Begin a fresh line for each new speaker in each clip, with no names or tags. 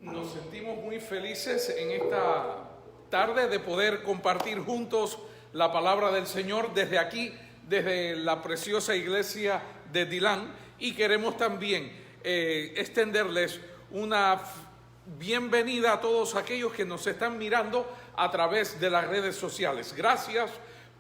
Nos sentimos muy felices en esta tarde de poder compartir juntos la palabra del Señor desde aquí, desde la preciosa iglesia de Dillán, y queremos también extenderles una bienvenida a todos aquellos que nos están mirando a través de las redes sociales. Gracias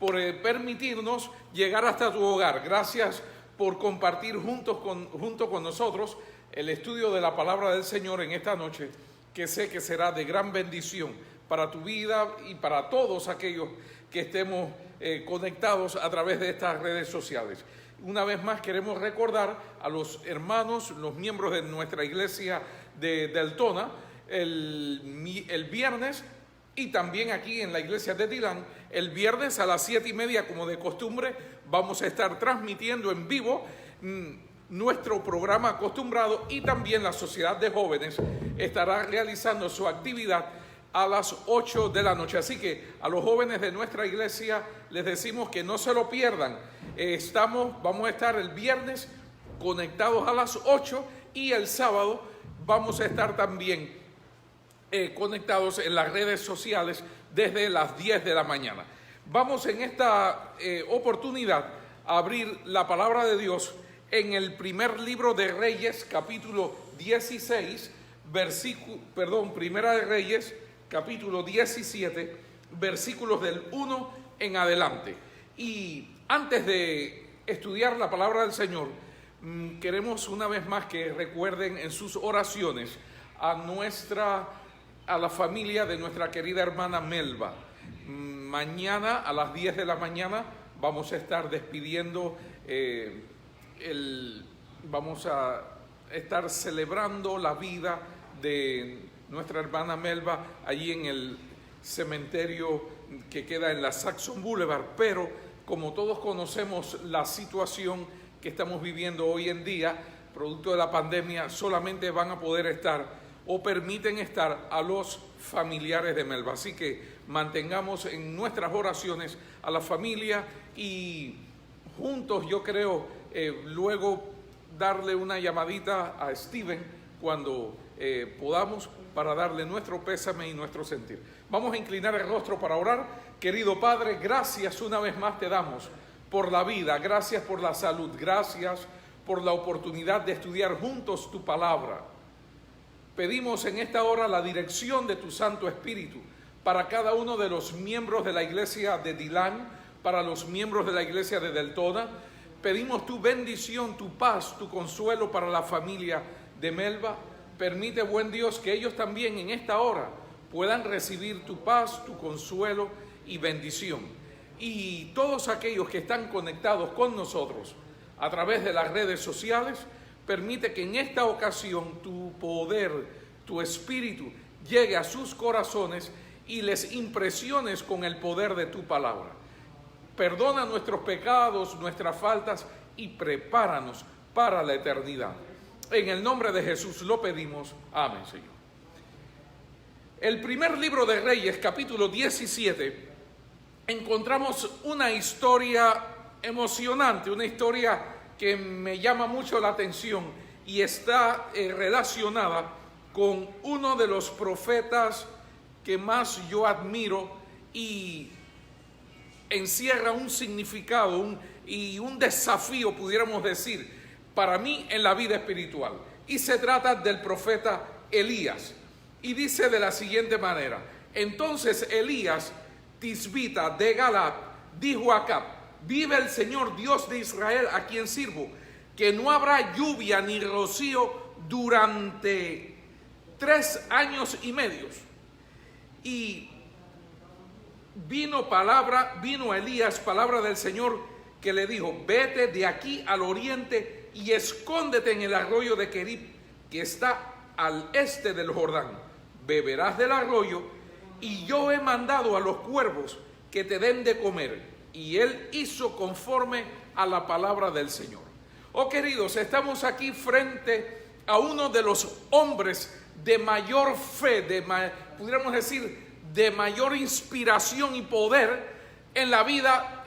por permitirnos llegar hasta tu hogar. Gracias por compartir junto con nosotros el estudio de la palabra del Señor en esta noche, que sé que será de gran bendición para tu vida y para todos aquellos que estemos conectados a través de estas redes sociales. Una vez más queremos recordar a los hermanos, los miembros de nuestra iglesia de Deltona, el viernes, y también aquí en la iglesia de Dillán, el viernes a las 7:30, como de costumbre, vamos a estar transmitiendo en vivo nuestro programa acostumbrado, y también la sociedad de jóvenes estará realizando su actividad a las 8 de la noche. Así que a los jóvenes de nuestra iglesia les decimos que no se lo pierdan. Vamos a estar el viernes conectados a las 8 y el sábado vamos a estar también conectados en las redes sociales desde las 10 de la mañana. Vamos en esta oportunidad a abrir la palabra de Dios en el primer libro de Reyes, capítulo 16, Primera de Reyes, capítulo 17, versículos del 1 en adelante. Y antes de estudiar la palabra del Señor, queremos una vez más que recuerden en sus oraciones a la familia de nuestra querida hermana Melba. Mañana a las 10 de la mañana vamos a estar despidiendo, vamos a estar celebrando la vida de nuestra hermana Melba allí en el cementerio que queda en la Saxon Boulevard. Pero como todos conocemos la situación que estamos viviendo hoy en día, producto de la pandemia, solamente van a poder estar o permiten estar a los familiares de Melba. Así que mantengamos en nuestras oraciones a la familia y juntos, yo creo, luego darle una llamadita a Steven cuando podamos, para darle nuestro pésame y nuestro sentir. Vamos a inclinar el rostro para orar. Querido Padre, gracias una vez más te damos por la vida, gracias por la salud, gracias por la oportunidad de estudiar juntos tu palabra. Pedimos en esta hora la dirección de tu Santo Espíritu para cada uno de los miembros de la iglesia de Dillán, para los miembros de la iglesia de Deltona. Pedimos tu bendición, tu paz, tu consuelo para la familia de Melba. Permite, buen Dios, que ellos también en esta hora puedan recibir tu paz, tu consuelo y bendición. Y todos aquellos que están conectados con nosotros a través de las redes sociales, permite que en esta ocasión tu poder, tu espíritu llegue a sus corazones y les impresiones con el poder de tu palabra. Perdona nuestros pecados, nuestras faltas y prepáranos para la eternidad. En el nombre de Jesús lo pedimos. Amén, Señor. El primer libro de Reyes, capítulo 17, encontramos una historia emocionante, una historia que me llama mucho la atención y está relacionada con uno de los profetas que más yo admiro, y encierra un significado y un desafío, pudiéramos decir, para mí en la vida espiritual. Y se trata del profeta Elías. Y dice de la siguiente manera: entonces Elías, tisbita de Galaad, dijo a Acab: vive el Señor Dios de Israel, a quien sirvo, que no habrá lluvia ni rocío durante 3 años y medio. Y vino a Elías palabra del Señor que le dijo: vete de aquí al oriente y escóndete en el arroyo de Kerib, que está al este del Jordán. Beberás del arroyo, y yo he mandado a los cuervos que te den de comer. Y él hizo conforme a la palabra del Señor. Oh, queridos, estamos aquí frente a uno de los hombres de mayor fe, pudiéramos decir, de mayor inspiración y poder en la vida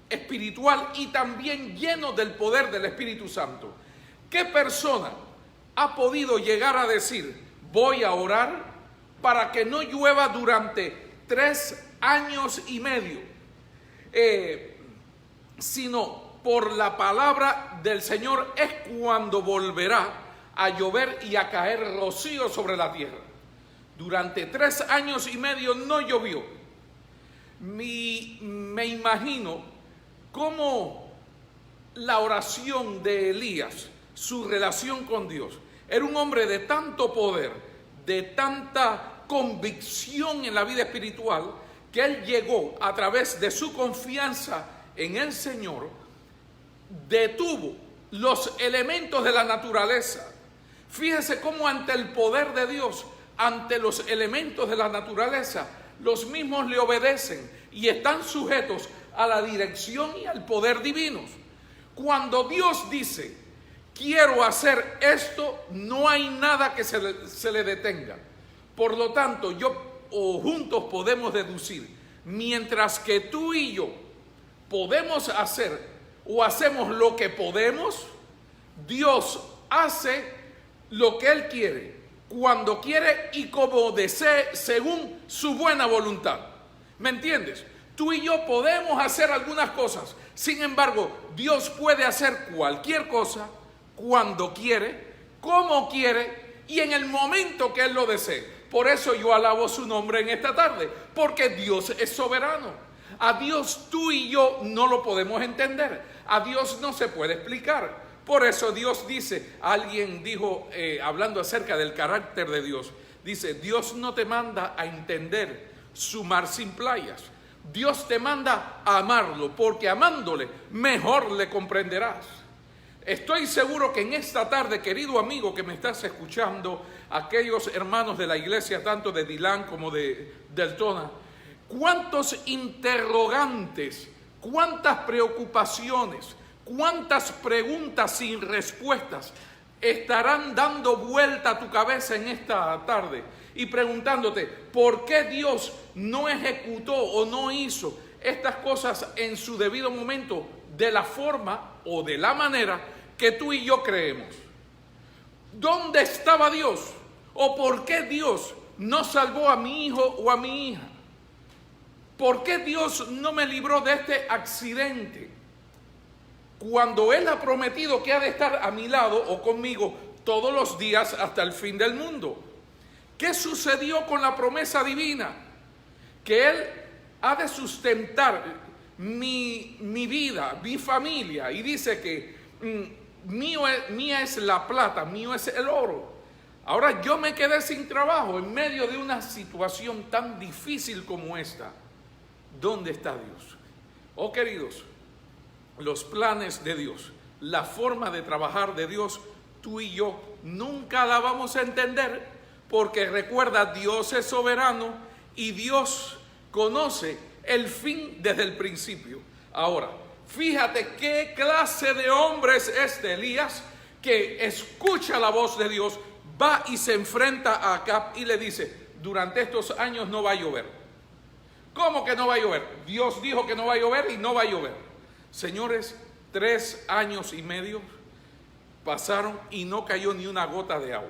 espiritual, y también lleno del poder del Espíritu Santo. ¿Qué persona ha podido llegar a decir: voy a orar para que no llueva durante 3 años y medio, sino por la palabra del Señor es cuando volverá a llover y a caer rocío sobre la tierra. Durante 3 años y medio no llovió. Me imagino cómo la oración de Elías, su relación con Dios, era un hombre de tanto poder, de tanta convicción en la vida espiritual, que él llegó, a través de su confianza en el Señor, detuvo los elementos de la naturaleza. Fíjese cómo ante el poder de Dios, ante los elementos de la naturaleza, los mismos le obedecen y están sujetos a la dirección y al poder divinos. Cuando Dios dice: quiero hacer esto, no hay nada que se le detenga. Por lo tanto, juntos podemos deducir, mientras que tú y yo podemos hacer o hacemos lo que podemos, Dios hace lo que Él quiere, cuando quiere y como desee, según su buena voluntad. ¿Me entiendes? Tú y yo podemos hacer algunas cosas, sin embargo, Dios puede hacer cualquier cosa, cuando quiere, como quiere y en el momento que Él lo desee. Por eso yo alabo su nombre en esta tarde, porque Dios es soberano. A Dios tú y yo no lo podemos entender, a Dios no se puede explicar. Por eso Dios dice, alguien dijo, hablando acerca del carácter de Dios, dice: Dios no te manda a entender su mar sin playas, Dios te manda a amarlo, porque amándole mejor le comprenderás. Estoy seguro que en esta tarde, querido amigo que me estás escuchando, aquellos hermanos de la iglesia, tanto de Dillán como de Deltona, cuántos interrogantes, cuántas preocupaciones, cuántas preguntas sin respuestas estarán dando vuelta a tu cabeza en esta tarde y preguntándote: ¿por qué Dios no ejecutó o no hizo estas cosas en su debido momento, de la forma o de la manera que tú y yo creemos? ¿Dónde estaba Dios? ¿O por qué Dios no salvó a mi hijo o a mi hija? ¿Por qué Dios no me libró de este accidente, cuando Él ha prometido que ha de estar a mi lado o conmigo todos los días hasta el fin del mundo? ¿Qué sucedió con la promesa divina? Que Él ha de sustentar mi vida, mi familia, y dice que mía es la plata, mío es el oro. Ahora yo me quedé sin trabajo en medio de una situación tan difícil como esta. ¿Dónde está Dios? Oh, queridos, los planes de Dios, la forma de trabajar de Dios, tú y yo nunca la vamos a entender, porque recuerda, Dios es soberano y Dios conoce el fin desde el principio. Ahora, fíjate qué clase de hombre es este Elías, que escucha la voz de Dios, va y se enfrenta a Acab y le dice: durante estos años no va a llover. ¿Cómo que no va a llover? Dios dijo que no va a llover y no va a llover. Señores, 3 años y medio pasaron y no cayó ni una gota de agua.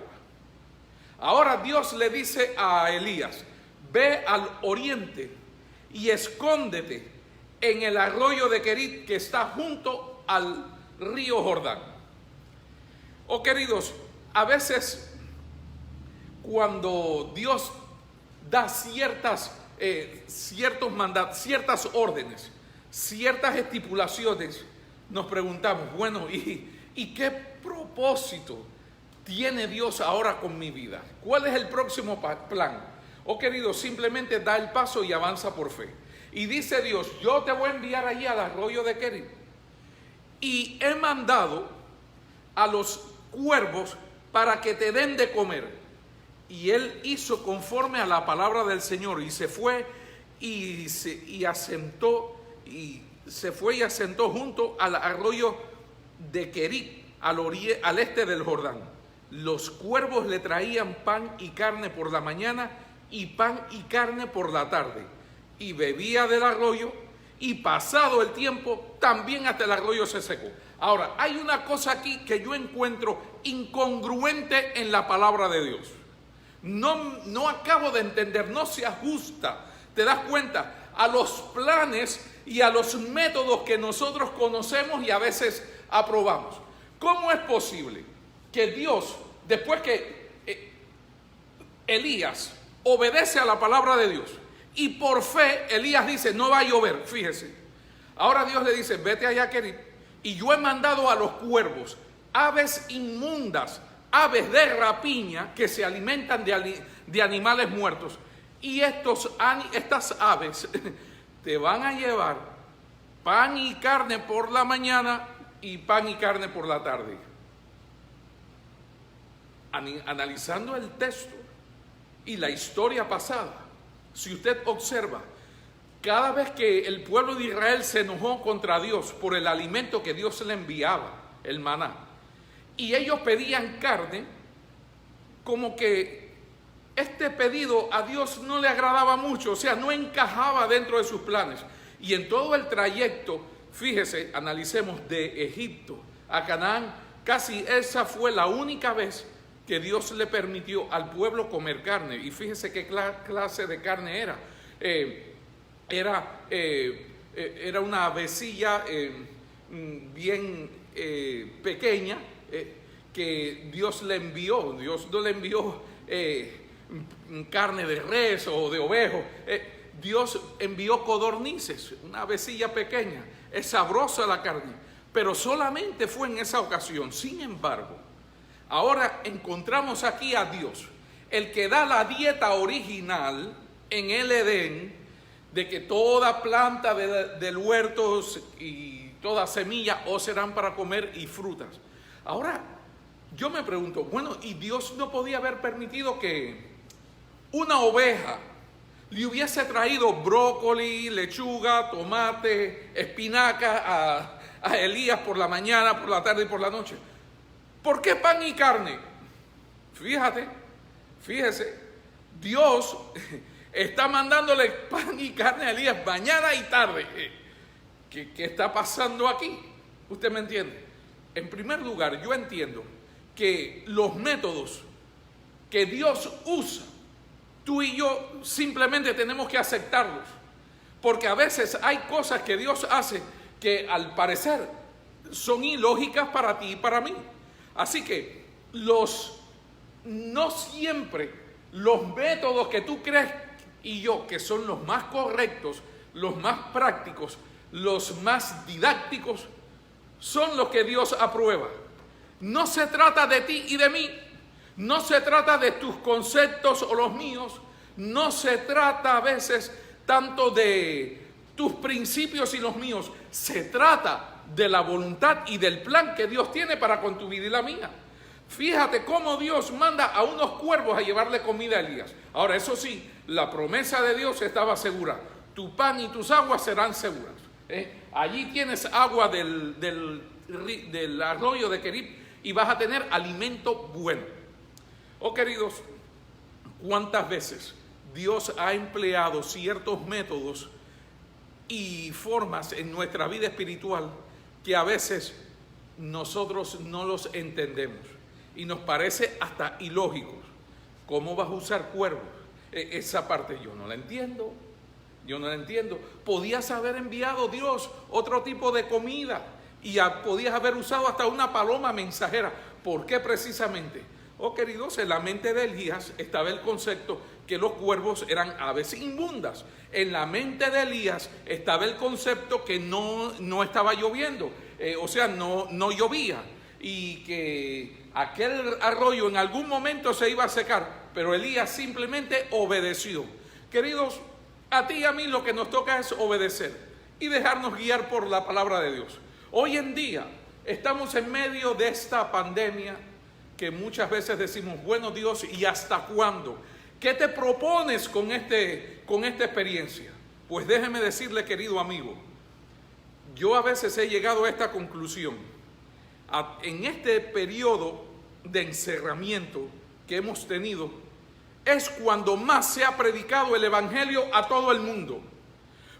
Ahora Dios le dice a Elías: ve al oriente y escóndete en el arroyo de Querit, que está junto al río Jordán. Oh, queridos, a veces cuando Dios da ciertos mandatos, ciertas órdenes, ciertas estipulaciones, nos preguntamos: bueno, ¿y qué propósito tiene Dios ahora con mi vida? ¿Cuál es el próximo plan? Oh, queridos, simplemente da el paso y avanza por fe. Y dice Dios: yo te voy a enviar allí al arroyo de Querit, y he mandado a los cuervos para que te den de comer. Y él hizo conforme a la palabra del Señor, y se fue y asentó junto al arroyo de Querit, al este del Jordán. Los cuervos le traían pan y carne por la mañana y pan y carne por la tarde, y bebía del arroyo y pasado el tiempo también hasta el arroyo se secó. Ahora, hay una cosa aquí que yo encuentro incongruente en la palabra de Dios. No acabo de entender, no se ajusta, te das cuenta, a los planes y a los métodos que nosotros conocemos y a veces aprobamos. ¿Cómo es posible que Dios, después que Elías obedece a la palabra de Dios y por fe Elías dice no va a llover, fíjese, ahora Dios le dice vete allá Kerib y yo he mandado a los cuervos, aves inmundas, aves de rapiña que se alimentan de animales muertos, y estas aves te van a llevar pan y carne por la mañana y pan y carne por la tarde. Analizando el texto y la historia pasada, si usted observa, cada vez que el pueblo de Israel se enojó contra Dios por el alimento que Dios le enviaba, el maná, y ellos pedían carne, como que este pedido a Dios no le agradaba mucho, o sea, no encajaba dentro de sus planes. Y en todo el trayecto, fíjese, analicemos de Egipto a Canaán, casi esa fue la única vez que Dios le permitió al pueblo comer carne. Y fíjese qué clase de carne era. Era una avecilla bien pequeña que Dios le envió. Dios no le envió carne de res o de ovejo. Dios envió codornices, una avecilla pequeña. Es sabrosa la carne, pero solamente fue en esa ocasión. Sin embargo, ahora encontramos aquí a Dios, el que da la dieta original en el Edén, de que toda planta del huerto y toda semilla os serán para comer y frutas. Ahora, yo me pregunto, bueno, ¿y Dios no podía haber permitido que una oveja le hubiese traído brócoli, lechuga, tomate, espinaca a Elías por la mañana, por la tarde y por la noche? ¿Por qué pan y carne? Fíjese, Dios está mandándole pan y carne a Elías mañana y tarde. ¿Qué está pasando aquí? ¿Usted me entiende? En primer lugar, yo entiendo que los métodos que Dios usa, tú y yo simplemente tenemos que aceptarlos, porque a veces hay cosas que Dios hace que al parecer son ilógicas para ti y para mí. Así que no siempre los métodos que tú crees y yo que son los más correctos, los más prácticos, los más didácticos, son los que Dios aprueba. No se trata de ti y de mí, no se trata de tus conceptos o los míos, no se trata a veces tanto de tus principios y los míos, se trata de la voluntad y del plan que Dios tiene para con tu vida y la mía. Fíjate cómo Dios manda a unos cuervos a llevarle comida a Elías. Ahora, eso sí, la promesa de Dios estaba segura, tu pan y tus aguas serán seguras. Allí tienes agua del arroyo de Kerib y vas a tener alimento bueno. Oh queridos, ¿cuántas veces Dios ha empleado ciertos métodos y formas en nuestra vida espiritual que a veces nosotros no los entendemos y nos parece hasta ilógicos? ¿Cómo vas a usar cuervos? Esa parte yo no la entiendo. Podías haber enviado Dios otro tipo de comida y podías haber usado hasta una paloma mensajera. ¿Por qué precisamente? Oh queridos, en la mente de Elías estaba el concepto que los cuervos eran aves inmundas. En la mente de Elías estaba el concepto que no estaba lloviendo, o sea, no llovía, y que aquel arroyo en algún momento se iba a secar, pero Elías simplemente obedeció. Queridos, a ti y a mí lo que nos toca es obedecer y dejarnos guiar por la palabra de Dios. Hoy en día estamos en medio de esta pandemia que muchas veces decimos, bueno Dios, ¿y hasta cuándo? ¿Qué te propones con esta experiencia? Pues déjeme decirle, querido amigo, yo a veces he llegado a esta conclusión. En este periodo de encerramiento que hemos tenido, es cuando más se ha predicado el evangelio a todo el mundo.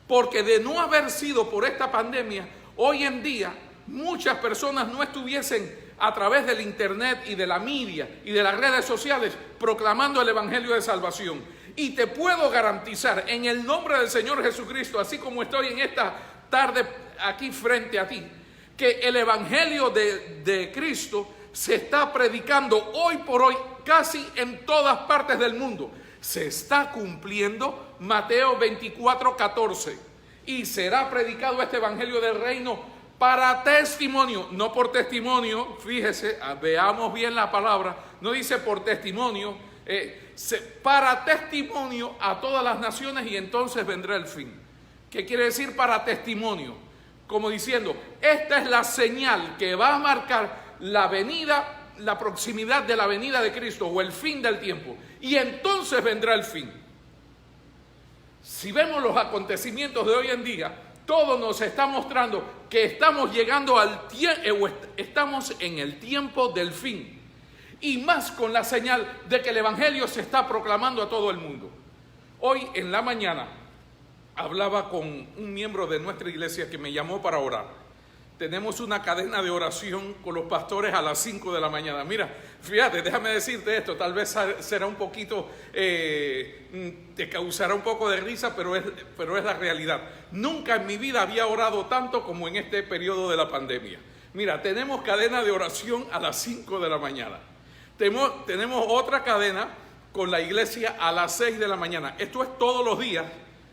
Porque de no haber sido por esta pandemia, hoy en día muchas personas no estuviesen a través del internet y de la media y de las redes sociales proclamando el evangelio de salvación. Y te puedo garantizar en el nombre del Señor Jesucristo, así como estoy en esta tarde aquí frente a ti, que el evangelio de Cristo se está predicando hoy por hoy casi en todas partes del mundo. Se está cumpliendo Mateo 24:14 y será predicado este evangelio del reino para testimonio, no por testimonio. Fíjese, veamos bien la palabra, no dice por testimonio, para testimonio a todas las naciones y entonces vendrá el fin. ¿Qué quiere decir para testimonio? Como diciendo, esta es la señal que va a marcar la venida, la proximidad de la venida de Cristo o el fin del tiempo, y entonces vendrá el fin. Si vemos los acontecimientos de hoy en día, todo nos está mostrando que estamos llegando estamos en el tiempo del fin, y más con la señal de que el evangelio se está proclamando a todo el mundo. Hoy en la mañana hablaba con un miembro de nuestra iglesia que me llamó para orar. Tenemos una cadena de oración con los pastores a las 5 de la mañana. Mira, fíjate, déjame decirte esto, tal vez será un poquito, te causará un poco de risa, pero es la realidad. Nunca en mi vida había orado tanto como en este periodo de la pandemia. Mira, tenemos cadena de oración a las 5 de la mañana. Tenemos otra cadena con la iglesia a las 6 de la mañana. Esto es todos los días,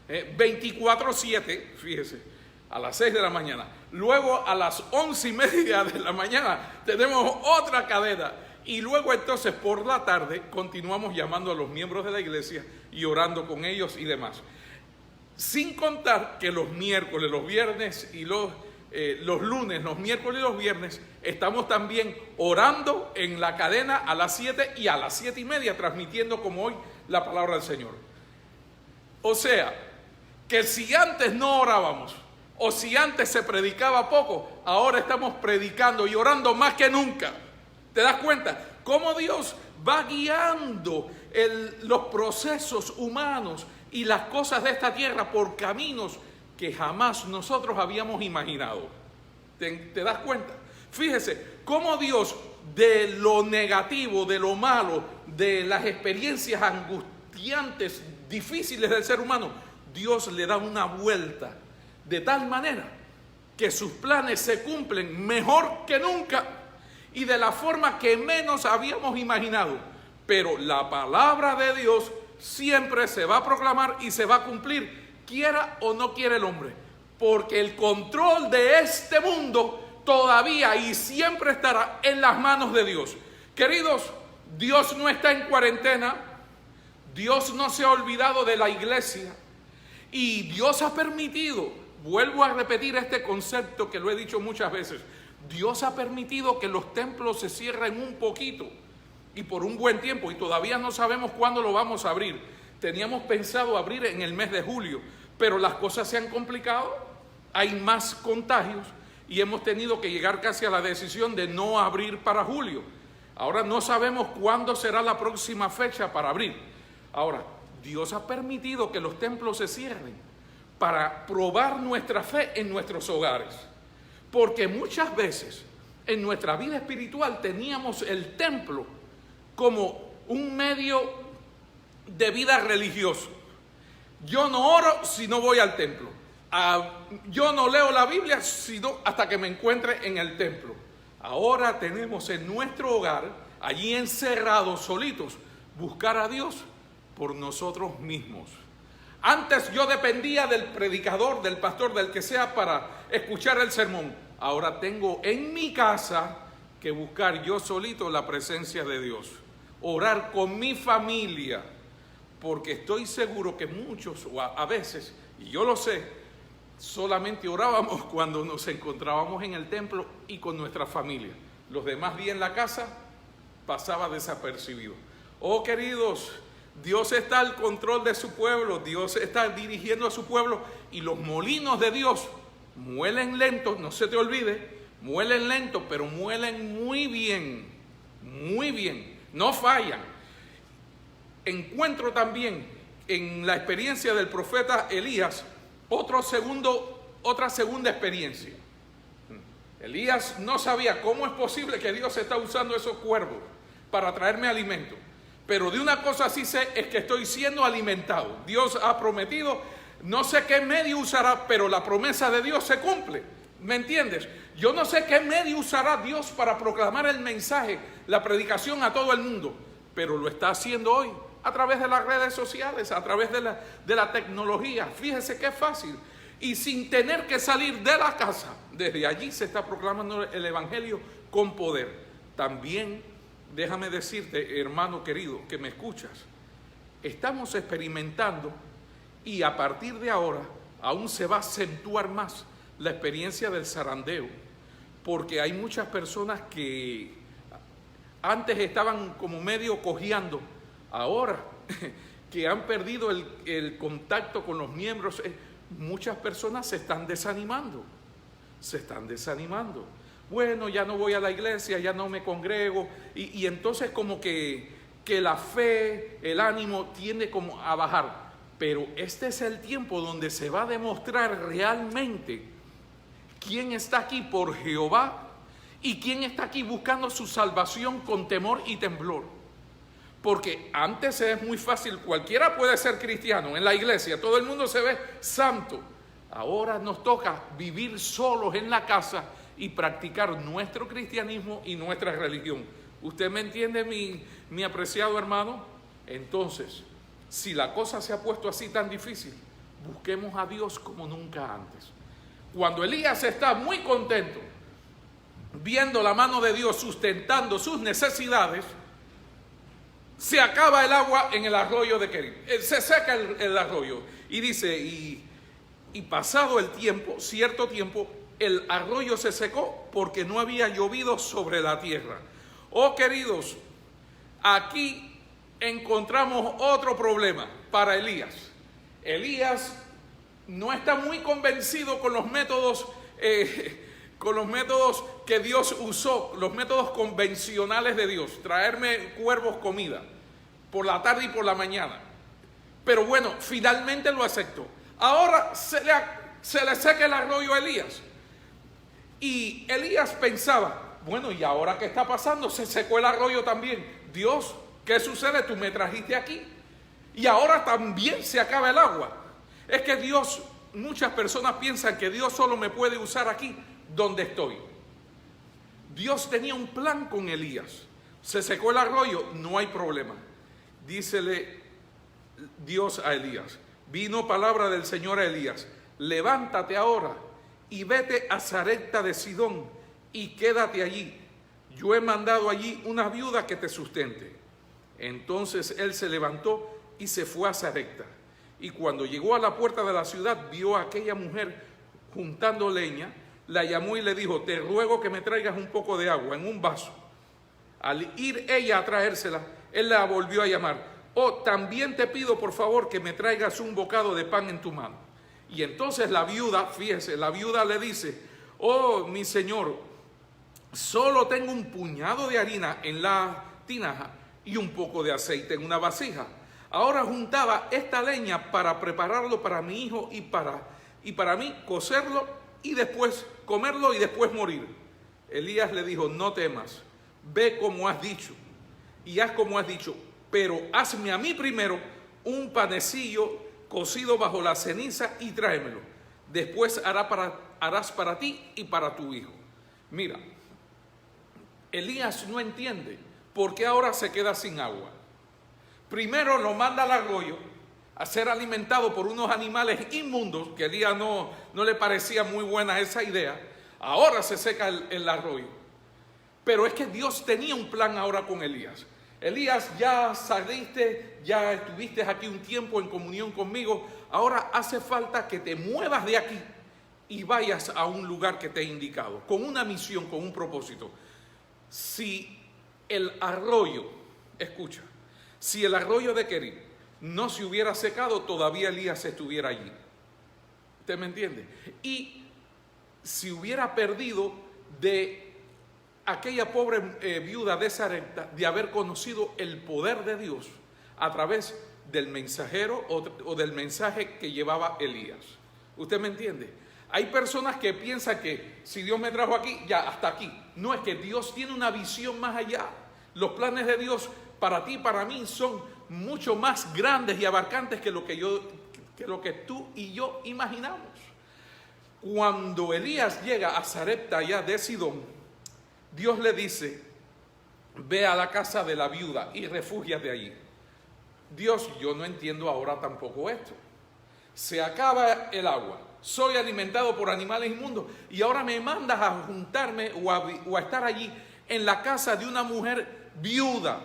24/7, fíjese, a las 6 de la mañana. Luego a las 11:30 de la mañana tenemos otra cadena. Y luego entonces por la tarde continuamos llamando a los miembros de la iglesia y orando con ellos y demás. Sin contar que los miércoles, los viernes y los lunes, los miércoles y los viernes, estamos también orando en la cadena a las 7 y a las 7:30, transmitiendo como hoy la palabra del Señor. O sea, que si antes no orábamos, o si antes se predicaba poco, ahora estamos predicando y orando más que nunca. ¿Te das cuenta? Cómo Dios va guiando los procesos humanos y las cosas de esta tierra por caminos que jamás nosotros habíamos imaginado. ¿Te das cuenta? Fíjese, cómo Dios de lo negativo, de lo malo, de las experiencias angustiantes, difíciles del ser humano, Dios le da una vuelta de tal manera que sus planes se cumplen mejor que nunca y de la forma que menos habíamos imaginado. Pero la palabra de Dios siempre se va a proclamar y se va a cumplir, quiera o no quiera el hombre, porque el control de este mundo todavía y siempre estará en las manos de Dios. Queridos, Dios no está en cuarentena, Dios no se ha olvidado de la iglesia y Dios ha permitido, vuelvo a repetir este concepto que lo he dicho muchas veces, Dios ha permitido que los templos se cierren un poquito y por un buen tiempo, y todavía no sabemos cuándo lo vamos a abrir. Teníamos pensado abrir en el mes de julio, pero las cosas se han complicado, hay más contagios y hemos tenido que llegar casi a la decisión de no abrir para julio. Ahora no sabemos cuándo será la próxima fecha para abrir. Ahora, Dios ha permitido que los templos se cierren para probar nuestra fe en nuestros hogares. Porque muchas veces en nuestra vida espiritual teníamos el templo como un medio de vida religioso. Yo no oro si no voy al templo. Yo no leo la Biblia sino hasta que me encuentre en el templo. Ahora tenemos en nuestro hogar, allí encerrados, solitos, buscar a Dios por nosotros mismos. Antes yo dependía del predicador, del pastor, del que sea para escuchar el sermón. Ahora tengo en mi casa que buscar yo solito la presencia de Dios. Orar con mi familia, porque estoy seguro que muchos, o a veces, y yo lo sé, solamente orábamos cuando nos encontrábamos en el templo y con nuestra familia. Los demás días en la casa pasaba desapercibido. Oh queridos, Dios está al control de su pueblo, Dios está dirigiendo a su pueblo y los molinos de Dios muelen lento, no se te olvide, muelen lento, pero muelen muy bien, no fallan. Encuentro también en la experiencia del profeta Elías otra segunda experiencia. Elías no sabía cómo es posible que Dios está usando esos cuervos para traerme alimento. Pero de una cosa sí sé, es que estoy siendo alimentado. Dios ha prometido, no sé qué medio usará, pero la promesa de Dios se cumple. ¿Me entiendes? Yo no sé qué medio usará Dios para proclamar el mensaje, la predicación a todo el mundo, pero lo está haciendo hoy a través de las redes sociales, a través de la tecnología. Fíjese qué fácil. Y sin tener que salir de la casa, desde allí se está proclamando el evangelio con poder. También, déjame decirte, hermano querido, que me escuchas, estamos experimentando, y a partir de ahora aún se va a acentuar más la experiencia del zarandeo, porque hay muchas personas que antes estaban como medio cojeando, ahora que han perdido el contacto con los miembros, muchas personas se están desanimando. Bueno, ya no voy a la iglesia, ya no me congrego, y entonces como que la fe, el ánimo tiende como a bajar. Pero este es el tiempo donde se va a demostrar realmente quién está aquí por Jehová y quién está aquí buscando su salvación con temor y temblor. Porque antes es muy fácil, cualquiera puede ser cristiano en la iglesia, todo el mundo se ve santo. Ahora nos toca vivir solos en la casa y practicar nuestro cristianismo y nuestra religión. ¿Usted me entiende, mi apreciado hermano? Entonces, si la cosa se ha puesto así tan difícil, busquemos a Dios como nunca antes. Cuando Elías está muy contento, viendo la mano de Dios sustentando sus necesidades, se acaba el agua en el arroyo de Kerit. Se seca el arroyo. Y dice, y pasado el tiempo, cierto tiempo, el arroyo se secó porque no había llovido sobre la tierra. Oh, queridos, aquí encontramos otro problema para Elías. Elías no está muy convencido con los métodos que Dios usó, los métodos convencionales de Dios, traerme cuervos comida por la tarde y por la mañana. Pero bueno, finalmente lo aceptó. Ahora se le seca el arroyo a Elías. Y Elías pensaba, bueno, ¿y ahora qué está pasando? Se secó el arroyo también. Dios, ¿qué sucede? Tú me trajiste aquí y ahora también se acaba el agua. Es que Dios, muchas personas piensan que Dios solo me puede usar aquí donde estoy. Dios tenía un plan con Elías. Se secó el arroyo, no hay problema. Dícele Dios a Elías, vino palabra del Señor a Elías, levántate ahora y vete a Sarepta de Sidón y quédate allí. Yo he mandado allí una viuda que te sustente. Entonces él se levantó y se fue a Sarepta. Y cuando llegó a la puerta de la ciudad, vio a aquella mujer juntando leña, la llamó y le dijo, te ruego que me traigas un poco de agua en un vaso. Al ir ella a traérsela, él la volvió a llamar, oh, también te pido por favor que me traigas un bocado de pan en tu mano. Y entonces la viuda, fíjese, la viuda le dice, oh, mi señor, solo tengo un puñado de harina en la tinaja y un poco de aceite en una vasija. Ahora juntaba esta leña para prepararlo para mi hijo y para mí, cocerlo y después comerlo y después morir. Elías le dijo, no temas, ve como has dicho y haz como has dicho, pero hazme a mí primero un panecillo cocido bajo la ceniza y tráemelo. Después harás para ti y para tu hijo. Mira, Elías no entiende por qué ahora se queda sin agua. Primero lo manda al arroyo a ser alimentado por unos animales inmundos, que a Elías no le parecía muy buena esa idea. Ahora se seca el arroyo. Pero es que Dios tenía un plan ahora con Elías. Elías, ya saliste, ya estuviste aquí un tiempo en comunión conmigo. Ahora hace falta que te muevas de aquí y vayas a un lugar que te he indicado, con una misión, con un propósito. Si el arroyo, escucha, si el arroyo de Kerit no se hubiera secado, todavía Elías estuviera allí. ¿Usted me entiende? Y si hubiera perdido de aquella pobre viuda de Sarepta de haber conocido el poder de Dios a través del mensajero o del mensaje que llevaba Elías. ¿Usted me entiende? Hay personas que piensan que si Dios me trajo aquí, ya hasta aquí. No, es que Dios tiene una visión más allá. Los planes de Dios para ti y para mí son mucho más grandes y abarcantes que lo que tú y yo imaginamos. Cuando Elías llega a Sarepta allá de Sidón, Dios le dice: ve a la casa de la viuda y refúgiate allí. Dios, yo no entiendo ahora tampoco esto. Se acaba el agua, soy alimentado por animales inmundos y ahora me mandas a juntarme o a estar allí en la casa de una mujer viuda.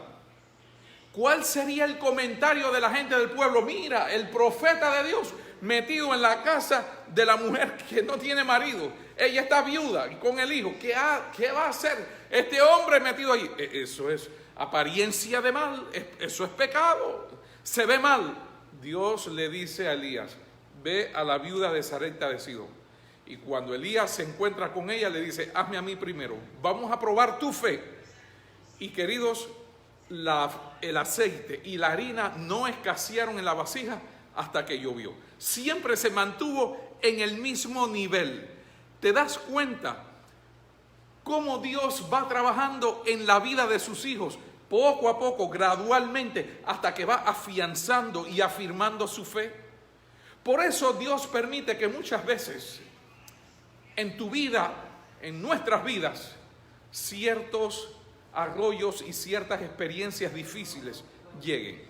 ¿Cuál sería el comentario de la gente del pueblo? Mira, el profeta de Dios metido en la casa de la mujer que no tiene marido. Ella está viuda y con el hijo. ¿Qué va a hacer este hombre metido allí? Eso es apariencia de mal, eso es pecado, se ve mal. Dios le dice a Elías: ve a la viuda de Sarepta de Sidón. Y cuando Elías se encuentra con ella, le dice: hazme a mí primero, vamos a probar tu fe. Y queridos, el aceite y la harina no escasearon en la vasija hasta que llovió. Siempre se mantuvo en el mismo nivel. ¿Te das cuenta cómo Dios va trabajando en la vida de sus hijos? Poco a poco, gradualmente, hasta que va afianzando y afirmando su fe. Por eso Dios permite que muchas veces en tu vida, en nuestras vidas, ciertos arroyos y ciertas experiencias difíciles lleguen.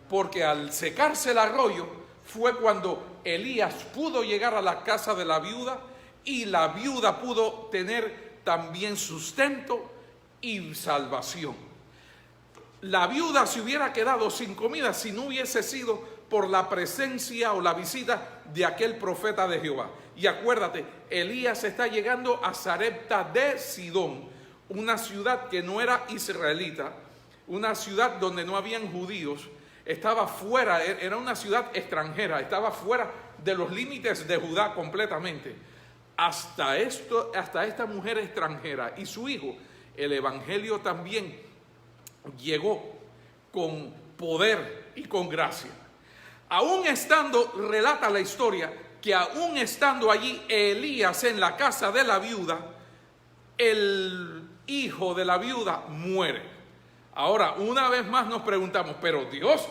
Porque al secarse el arroyo fue cuando Elías pudo llegar a la casa de la viuda y la viuda pudo tener también sustento y salvación. La viuda se hubiera quedado sin comida si no hubiese sido por la presencia o la visita de aquel profeta de Jehová. Y acuérdate, Elías está llegando a Sarepta de Sidón, una ciudad que no era israelita, una ciudad donde no habían judíos, estaba fuera, era una ciudad extranjera, estaba fuera de los límites de Judá completamente. Hasta esta mujer extranjera y su hijo, el evangelio también llegó con poder y con gracia. Aún estando, relata la historia, que aún estando allí Elías en la casa de la viuda, el hijo de la viuda muere. Ahora, una vez más nos preguntamos: pero Dios,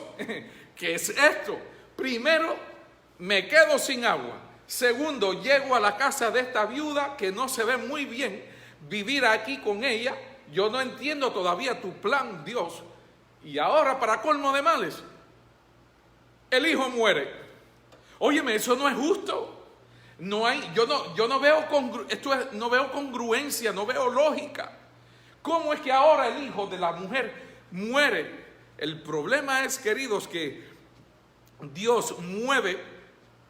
¿qué es esto? Primero, me quedo sin agua. Segundo, llego a la casa de esta viuda que no se ve muy bien vivir aquí con ella. Yo no entiendo todavía tu plan, Dios. Y ahora, para colmo de males, el hijo muere. Óyeme, eso no es justo. Yo no veo no veo congruencia, no veo lógica. ¿Cómo es que ahora el hijo de la mujer muere? El problema es, queridos, que Dios mueve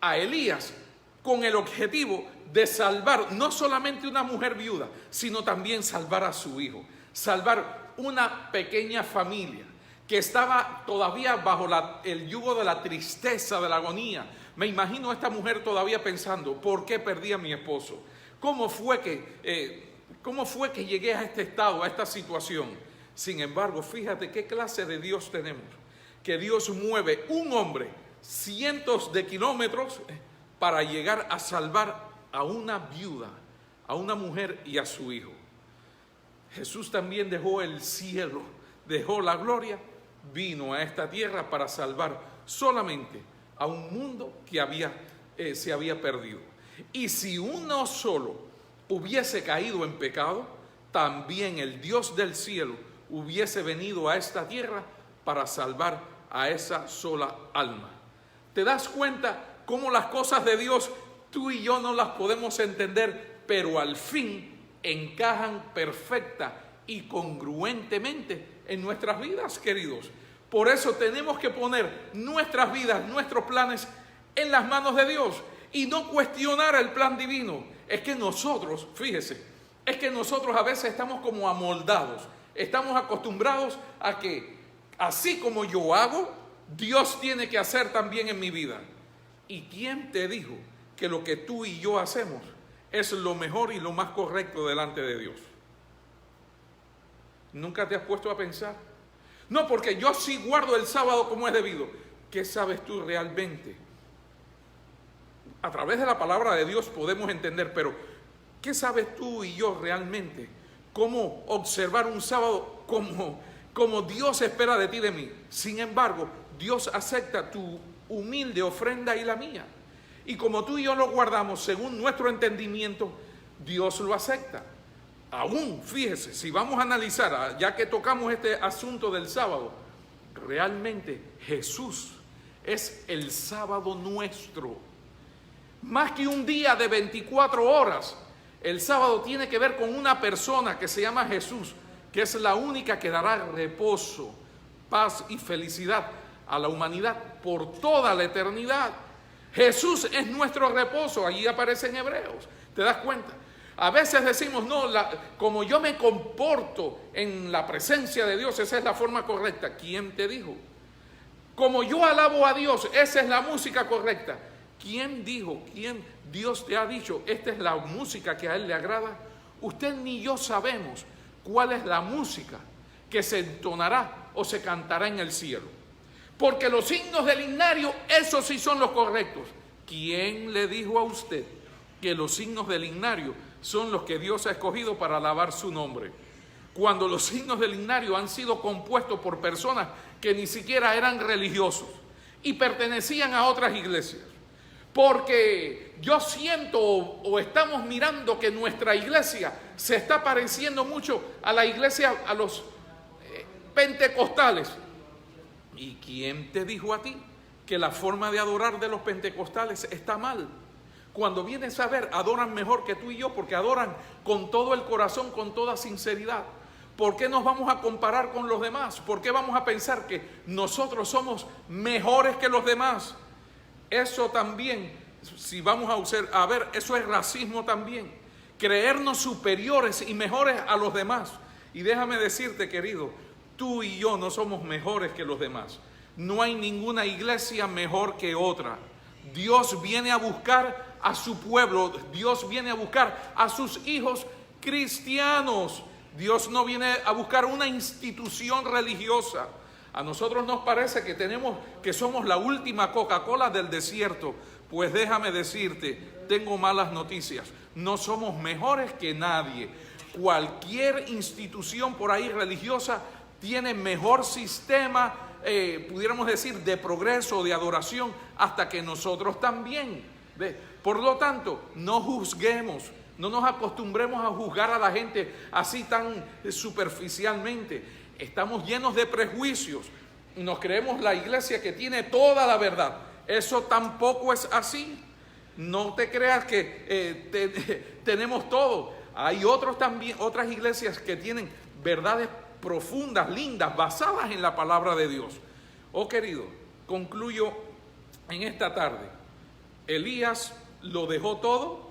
a Elías con el objetivo de salvar no solamente una mujer viuda, sino también salvar a su hijo, salvar una pequeña familia que estaba todavía bajo el yugo de la tristeza, de la agonía. Me imagino a esta mujer todavía pensando: ¿por qué perdí a mi esposo? ¿Cómo fue que llegué a este estado, a esta situación? Sin embargo, fíjate qué clase de Dios tenemos, que Dios mueve un hombre cientos de kilómetros para llegar a salvar a una viuda, a una mujer y a su hijo. Jesús también dejó el cielo, dejó la gloria, vino a esta tierra para salvar solamente a un mundo que se había perdido. Y si uno solo hubiese caído en pecado, también el Dios del cielo hubiese venido a esta tierra para salvar a esa sola alma. ¿Te das cuenta cómo las cosas de Dios tú y yo no las podemos entender, pero al fin encajan perfecta y congruentemente en nuestras vidas, queridos? Por eso tenemos que poner nuestras vidas, nuestros planes en las manos de Dios y no cuestionar el plan divino. Es que nosotros, fíjese, es que nosotros a veces estamos como amoldados, estamos acostumbrados a que así como yo hago, Dios tiene que hacer también en mi vida. ¿Y quién te dijo que lo que tú y yo hacemos es lo mejor y lo más correcto delante de Dios? ¿Nunca te has puesto a pensar? No, porque yo sí guardo el sábado como es debido. ¿Qué sabes tú realmente a través de la palabra de Dios podemos entender, pero ¿qué sabes tú y yo realmente? ¿Cómo observar un sábado como Dios espera de ti y de mí? Sin embargo, Dios acepta tu humilde ofrenda y la mía. Y como tú y yo lo guardamos según nuestro entendimiento, Dios lo acepta. Aún, fíjese, si vamos a analizar, ya que tocamos este asunto del sábado, realmente Jesús es el sábado nuestro. Más que un día de 24 horas, el sábado tiene que ver con una persona que se llama Jesús, que es la única que dará reposo, paz y felicidad a la humanidad por toda la eternidad. Jesús es nuestro reposo, allí aparece en Hebreos, ¿te das cuenta? A veces decimos, no, como yo me comporto en la presencia de Dios, esa es la forma correcta. ¿Quién te dijo? Como yo alabo a Dios, esa es la música correcta. ¿Quién dijo? ¿Quién Dios te ha dicho? Esta es la música que a Él le agrada. Usted ni yo sabemos cuál es la música que se entonará o se cantará en el cielo. Porque los signos del himnario, esos sí son los correctos. ¿Quién le dijo a usted que los signos del himnario son los que Dios ha escogido para alabar su nombre? Cuando los signos del himnario han sido compuestos por personas que ni siquiera eran religiosos y pertenecían a otras iglesias. Porque yo siento o estamos mirando que nuestra iglesia se está pareciendo mucho a la iglesia, a los pentecostales. ¿Y quién te dijo a ti que la forma de adorar de los pentecostales está mal? Cuando vienes a ver, adoran mejor que tú y yo porque adoran con todo el corazón, con toda sinceridad. ¿Por qué nos vamos a comparar con los demás? ¿Por qué vamos a pensar que nosotros somos mejores que los demás? Eso también, si vamos a ver, eso es racismo también. Creernos superiores y mejores a los demás. Y déjame decirte, querido, tú y yo no somos mejores que los demás. No hay ninguna iglesia mejor que otra. Dios viene a buscar a su pueblo. Dios viene a buscar a sus hijos cristianos. Dios no viene a buscar una institución religiosa. A nosotros nos parece que somos la última Coca-Cola del desierto. Pues déjame decirte, tengo malas noticias. No somos mejores que nadie. Cualquier institución por ahí religiosa tiene mejor sistema, pudiéramos decir, de progreso, de adoración, hasta que nosotros también. Por lo tanto, no juzguemos, no nos acostumbremos a juzgar a la gente así tan superficialmente. Estamos llenos de prejuicios. Nos creemos la iglesia que tiene toda la verdad. Eso tampoco es así. No te creas que tenemos todo. Hay otras iglesias que tienen verdades profundas, lindas, basadas en la palabra de Dios. Oh querido, concluyo en esta tarde. Elías lo dejó todo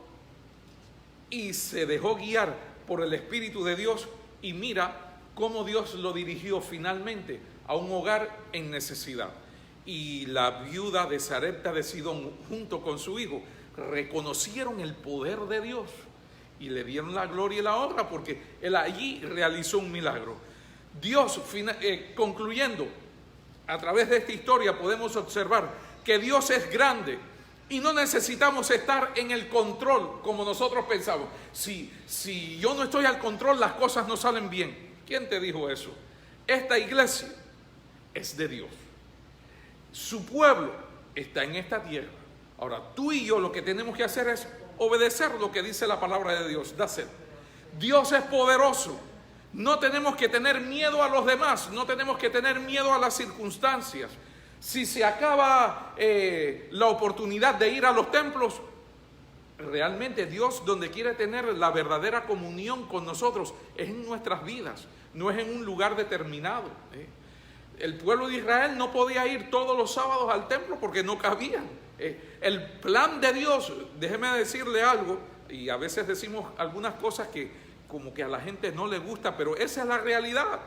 y se dejó guiar por el Espíritu de Dios, y mira cómo Dios lo dirigió finalmente a un hogar en necesidad. Y la viuda de Sarepta de Sidón, junto con su hijo, reconocieron el poder de Dios y le dieron la gloria y la honra, porque él allí realizó un milagro. Dios, concluyendo, a través de esta historia podemos observar que Dios es grande y no necesitamos estar en el control como nosotros pensamos. Si yo no estoy al control, las cosas no salen bien. ¿Quién te dijo eso? Esta iglesia es de Dios. Su pueblo está en esta tierra. Ahora, tú y yo lo que tenemos que hacer es obedecer lo que dice la palabra de Dios. Dios es poderoso. No tenemos que tener miedo a los demás, no tenemos que tener miedo a las circunstancias. Si se acaba la oportunidad de ir a los templos, realmente Dios, donde quiere tener la verdadera comunión con nosotros, es en nuestras vidas, no es en un lugar determinado. El pueblo de Israel no podía ir todos los sábados al templo porque no cabían. El plan de Dios, déjeme decirle algo, y a veces decimos algunas cosas que como que a la gente no le gusta, pero esa es la realidad.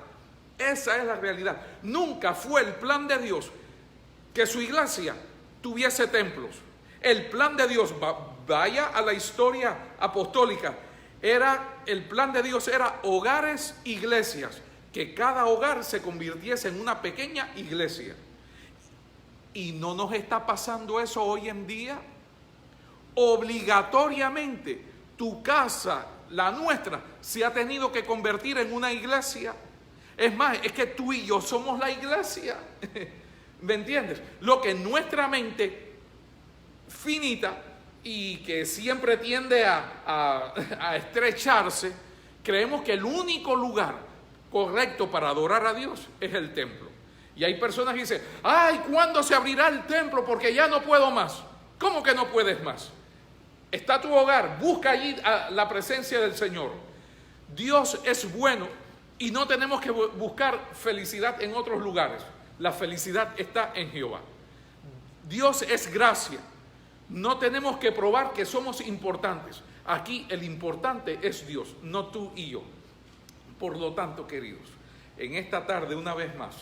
Esa es la realidad. Nunca fue el plan de Dios que su iglesia tuviese templos. El plan de Dios, vaya a la historia apostólica, el plan de Dios era hogares, iglesias, que cada hogar se convirtiese en una pequeña iglesia. ¿Y no nos está pasando eso hoy en día? Obligatoriamente tu casa, la nuestra, se ha tenido que convertir en una iglesia. Es más, es que tú y yo somos la iglesia. ¿Me entiendes? Lo que nuestra mente finita y que siempre tiende a estrecharse, creemos que el único lugar correcto para adorar a Dios es el templo. Y hay personas que dicen, ay, ¿cuándo se abrirá el templo? Porque ya no puedo más. ¿Cómo que no puedes más? Está tu hogar, busca allí la presencia del Señor. Dios es bueno y no tenemos que buscar felicidad en otros lugares. La felicidad está en Jehová. Dios es gracia. No tenemos que probar que somos importantes. Aquí el importante es Dios, no tú y yo. Por lo tanto, queridos, en esta tarde una vez más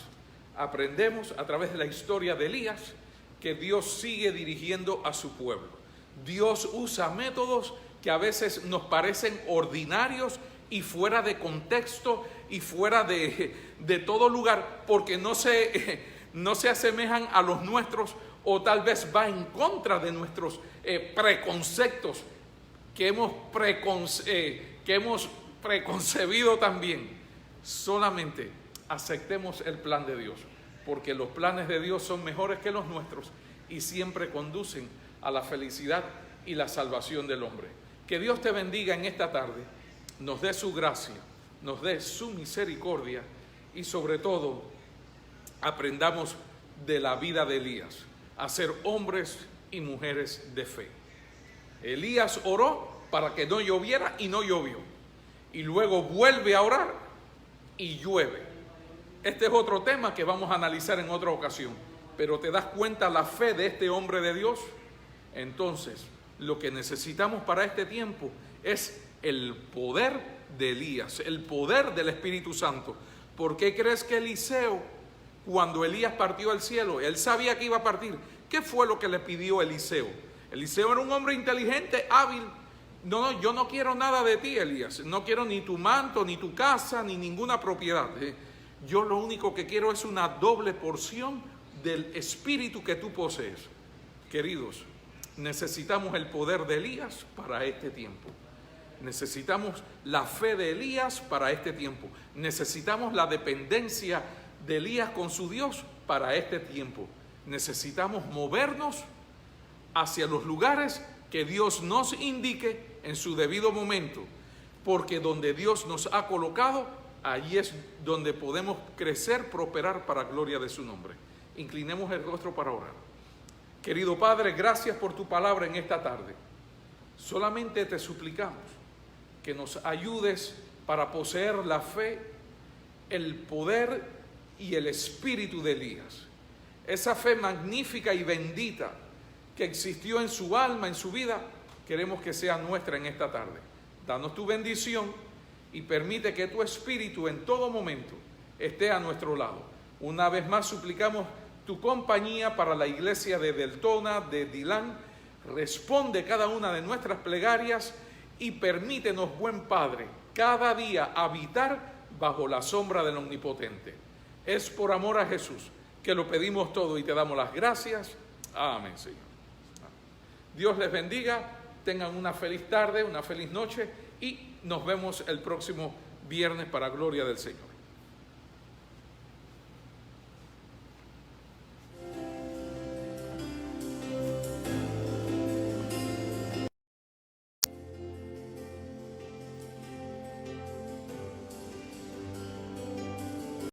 aprendemos a través de la historia de Elías que Dios sigue dirigiendo a su pueblo. Dios usa métodos que a veces nos parecen ordinarios y fuera de contexto y fuera de todo lugar, porque no se asemejan a los nuestros, o tal vez va en contra de nuestros preconceptos que hemos preconcebido también. Solamente aceptemos el plan de Dios, porque los planes de Dios son mejores que los nuestros y siempre conducen a la felicidad y la salvación del hombre. Que Dios te bendiga en esta tarde, nos dé su gracia, nos dé su misericordia y sobre todo aprendamos de la vida de Elías a ser hombres y mujeres de fe. Elías oró para que no lloviera y no llovió, y luego vuelve a orar y llueve. Este es otro tema que vamos a analizar en otra ocasión, pero ¿te das cuenta la fe de este hombre de Dios? Entonces, lo que necesitamos para este tiempo es el poder de Elías, el poder del Espíritu Santo. ¿Por qué crees que Eliseo, cuando Elías partió al cielo, él sabía que iba a partir? ¿Qué fue lo que le pidió Eliseo? Eliseo era un hombre inteligente, hábil. No, yo no quiero nada de ti, Elías. No quiero ni tu manto, ni tu casa, ni ninguna propiedad. Yo lo único que quiero es una doble porción del espíritu que tú posees. Queridos, necesitamos el poder de Elías para este tiempo. Necesitamos la fe de Elías para este tiempo. Necesitamos la dependencia de Elías con su Dios para este tiempo. Necesitamos movernos hacia los lugares que Dios nos indique en su debido momento, porque donde Dios nos ha colocado, allí es donde podemos crecer, prosperar para gloria de su nombre. Inclinemos el rostro para orar. Querido Padre, gracias por tu palabra en esta tarde. Solamente te suplicamos que nos ayudes para poseer la fe, el poder y el espíritu de Elías. Esa fe magnífica y bendita que existió en su alma, en su vida, queremos que sea nuestra en esta tarde. Danos tu bendición y permite que tu espíritu en todo momento esté a nuestro lado. Una vez más suplicamos tu compañía para la iglesia de Deltona, de Dillán. Responde cada una de nuestras plegarias y permítenos, buen Padre, cada día habitar bajo la sombra del Omnipotente. Es por amor a Jesús que lo pedimos todo y te damos las gracias. Amén, Señor. Dios les bendiga, tengan una feliz tarde, una feliz noche y nos vemos el próximo viernes para gloria del Señor.